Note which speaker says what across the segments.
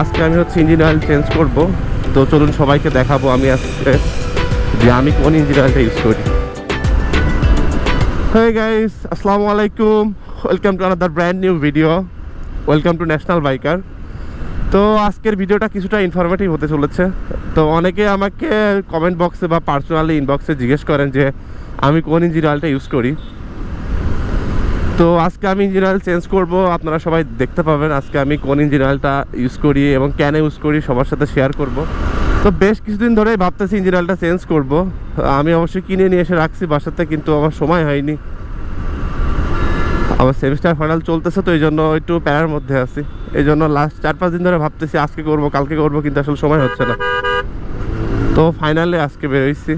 Speaker 1: আজকে আমি হচ্ছে ইঞ্জিন অয়েল চেঞ্জ করব। তো চলুন সবাইকে দেখাবো আমি আজকে যে আমি কোন ইঞ্জিন অয়েলটা ইউজ করি। Hey guys, আসসালামু আলাইকুম, welcome to another brand new video, welcome to national biker. তো আজকের ভিডিওটা কিছুটা ইনফরমেটিভ হতে চলেছে। তো অনেকে আমাকে কমেন্ট বক্সে বা পার্সোনালি ইনবক্সে জিজ্ঞেস করেন যে আমি কোন ইঞ্জিন অয়েলটা ইউজ করি। তো আজকে আমি ইঞ্জিন অয়েল চেঞ্জ করব, আপনারা সবাই দেখতে পাবেন আজকে আমি কোন ইঞ্জিন অয়েলটা ইউজ করি এবং কেন ইউজ করি সবার সাথে শেয়ার করব। তো বেশ কিছুদিন ধরেই ভাবতেছি ইঞ্জিন অয়েলটা চেঞ্জ করব। আমি অবশ্যই কিনে নিয়ে এসে রাখছি বাসাতে, কিন্তু আমার সময় হয়নি। আমার সেমিস্টার ফাইনাল চলতেছে, তো এই জন্য একটু প্যারার মধ্যে আছি। এই জন্য লাস্ট 4-5 দিন ধরে ভাবতেছি আজকে করব কালকে করব, কিন্তু আসলে সময় হচ্ছে না। তো ফাইনালি আজকে বেরোইছি।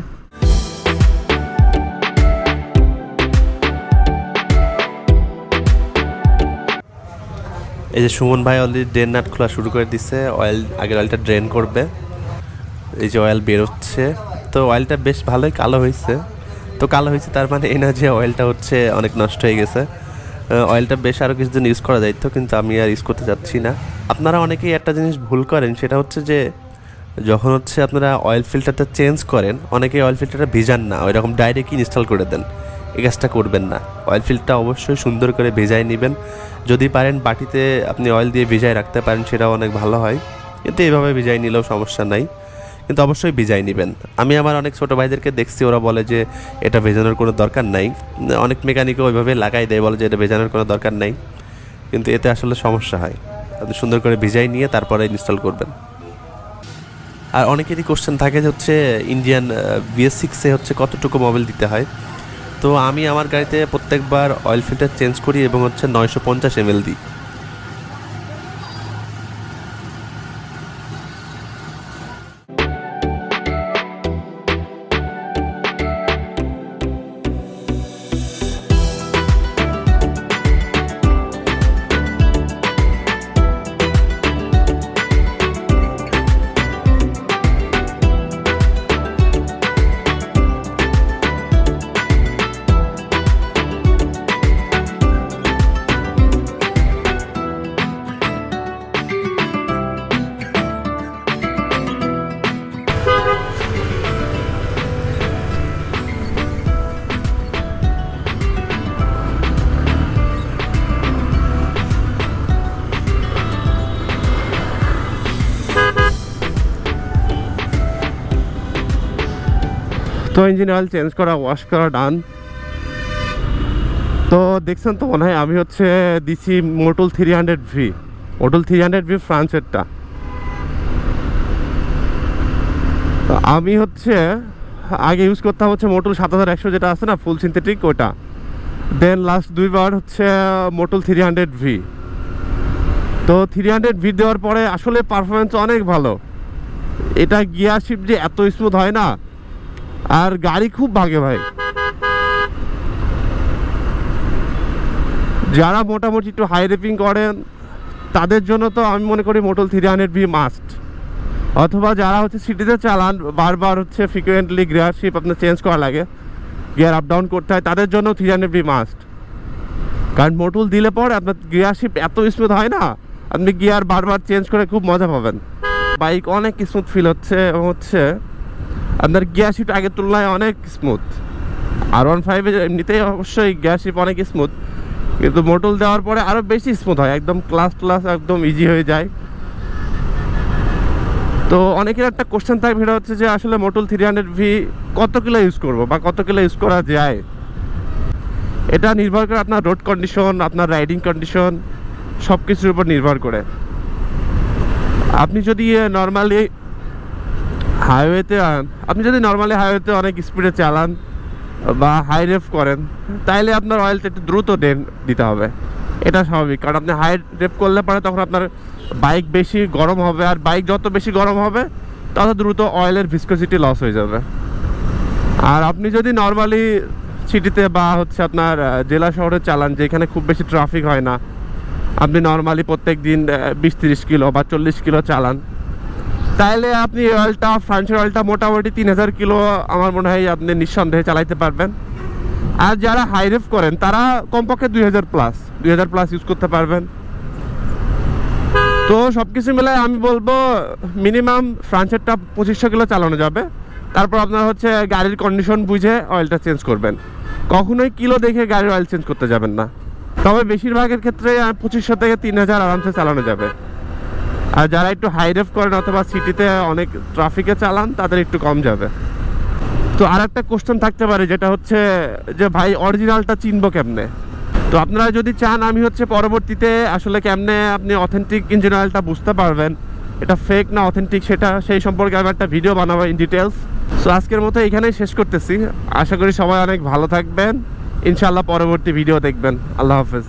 Speaker 1: এই যে সুমন ভাই অলরেডি ড্রেন নাট খোলা শুরু করে দিচ্ছে, আগের অয়েলটা ড্রেন করবে। এই যে অয়েল বেরোচ্ছে, তো অয়েলটা বেশ ভালোই কালো হয়েছে। তো কালো হয়েছে তার মানে এই না যে অয়েলটা হচ্ছে অনেক নষ্ট হয়ে গেছে। অয়েলটা বেশ আরও কিছুদিন ইউজ করা যাইতো, কিন্তু আমি আর ইউজ করতে চাচ্ছি না। আপনারা অনেকেই একটা জিনিস ভুল করেন, সেটা হচ্ছে যে যখন হচ্ছে আপনারা অয়েল ফিল্টারটা চেঞ্জ করেন, অনেকেই অয়েল ফিল্টারটা ভিজান না, ওই রকম ডাইরেক্টই ইনস্টল করে দেন। এই কাজটা করবেন না। অয়েল ফিল্টারটা অবশ্যই সুন্দর করে ভেজাই নেবেন। যদি পারেন বাটিতে আপনি অয়েল দিয়ে ভিজাই রাখতে পারেন, সেটাও অনেক ভালো হয়। কিন্তু এইভাবে ভিজাই নিলেও সমস্যা নাই, কিন্তু অবশ্যই ভিজাই নেবেন। আমি আমার অনেক ছোটো ভাইদেরকে দেখছি, ওরা বলে যে এটা ভেজানোর কোনো দরকার নাই। অনেক মেকানিকও ওইভাবে লাগাই দেয়, বলে যে এটা ভেজানোর কোনো দরকার নাই, কিন্তু এতে আসলে সমস্যা হয়। আপনি সুন্দর করে ভিজাই নিয়ে তারপরে ইনস্টল করবেন। আর অনেকেরই কোশ্চেন থাকে যে হচ্ছে ইন্ডিয়ান BS6-এ হচ্ছে কতটুকু মোবিল দিতে হয়। তো আমি আমার গাড়িতে প্রত্যেকবার অয়েল ফিল্টার চেঞ্জ করি এবং হচ্ছে 950 ml দিই। তো ইঞ্জিন অয়েল চেঞ্জ করা, ওয়াশ করা ডান। তো দেখছেন তো মনে হয় আমি হচ্ছে দিছি মোটুল 300v, মোটুল 300v ফ্রান্সেরটা। তো আমি হচ্ছে আগে ইউজ করতাম হচ্ছে মোটুল 7100, যেটা আছে না ফুল সিনথেটিক, ওটা। দেন লাস্ট 2 বার হচ্ছে মোটুল 300v। তো 300v দেওয়ার পরে আসলে পারফরমেন্স অনেক ভালো। এটা গিয়ার শিফট যে এত স্মুথ হয় না, আর গাড়ি খুব ভাগে ভাই। যারা মোটামুটি একটু হাই রেপিং করেন তাদের জন্য তো আমি মনে করি মোটুল 300v মাস্ট। অথবা যারা হচ্ছে সিটিতে চালান, বারবার হচ্ছে ফ্রিকুয়েন্টলি গিয়ার শিফট আপনার চেঞ্জ করা লাগে, গিয়ার আপ ডাউন করতে হয়, তাদের জন্য 300v মাস্ট। কারণ মোটুল দিলে পরে আপনার গিয়ার শিফট এত স্মুথ হয় না, আপনি গিয়ার বারবার চেঞ্জ করে খুব মজা পাবেন। বাইক অনেক স্মুথ ফিল হচ্ছে এবং হচ্ছে আপনার গিয়ার শিফট আগের তুলনায় অনেক স্মুথ। R15 এমনিতেই অবশ্যই গিয়ার শিফট অনেক স্মুথ, কিন্তু মোটুল দেওয়ার পরে আরও বেশি স্মুথ হয়, একদম ক্লাস একদম ইজি হয়ে যায়। তো অনেকের একটা কোশ্চেন থাকে, সেটা হচ্ছে যে আসলে মোটুল 300v কত কিলো ইউজ করবো বা কত কিলো ইউজ করা যায়। এটা নির্ভর করে আপনার রোড কন্ডিশন, আপনার রাইডিং কন্ডিশন, সব কিছুর উপর নির্ভর করে। আপনি যদি নর্মালি হাইওয়েতে অনেক স্পিডে চালান বা হাই রেপ করেন, তাইলে আপনার অয়েলটা একটু দ্রুত দিতে হবে। এটা স্বাভাবিক, কারণ আপনি হাই রেপ করলে পরে তখন আপনার বাইক বেশি গরম হবে, আর বাইক যত বেশি গরম হবে তত দ্রুত অয়েলের ভিসকোসিটি লস হয়ে যাবে। আর আপনি যদি নর্মালি সিটিতে বা হচ্ছে আপনার জেলা শহরে চালান, যেখানে খুব বেশি ট্রাফিক হয় না, আপনি নর্মালি প্রত্যেক দিন 20-30 কিলো বা 40 কিলো চালান, তাহলে আপনি অয়েলটা, ফ্রান্সের অয়েলটা মোটামুটি 3000 কিলো আমার মনে হয় আপনি নিঃসন্দেহে চালাইতে পারবেন। আর যারা হাই রেপ করেন তারা কমপক্ষে 2000 প্লাস ইউজ করতে পারবেন।
Speaker 2: তো সব কিছু মিলে আমি বলবো মিনিমাম ফ্রান্সেরটা 2500 কিলো চালানো যাবে। তারপর আপনার হচ্ছে গাড়ির কন্ডিশন বুঝে অয়েলটা চেঞ্জ করবেন, কখনোই কিলো দেখে গাড়ির অয়েল চেঞ্জ করতে যাবেন না। তবে বেশিরভাগের ক্ষেত্রে 2500 থেকে 3000 আরামসে চালানো যাবে। আর যারা একটু হাই রেভ করেন অথবা সিটিতে অনেক ট্রাফিকে চালান তাদের একটু কম যাবে। তো আর একটা কোশ্চেন থাকতে পারে, যেটা হচ্ছে যে ভাই অরিজিনালটা চিনবো কেমনে? তো আপনারা যদি চান আমি হচ্ছে পরবর্তীতে আসলে কেমনে আপনি অথেন্টিক ইঞ্জিন অয়েলটা বুঝতে পারবেন এটা ফেক না অথেন্টিক, সেটা সেই সম্পর্কে আমি একটা ভিডিও বানাবো ইন ডিটেলস। সো আজকের মতো এখানেই শেষ করতেছি। আশা করি সবাই অনেক ভালো থাকবেন, ইনশাআল্লাহ পরবর্তী ভিডিও দেখবেন। আল্লাহ হাফেজ।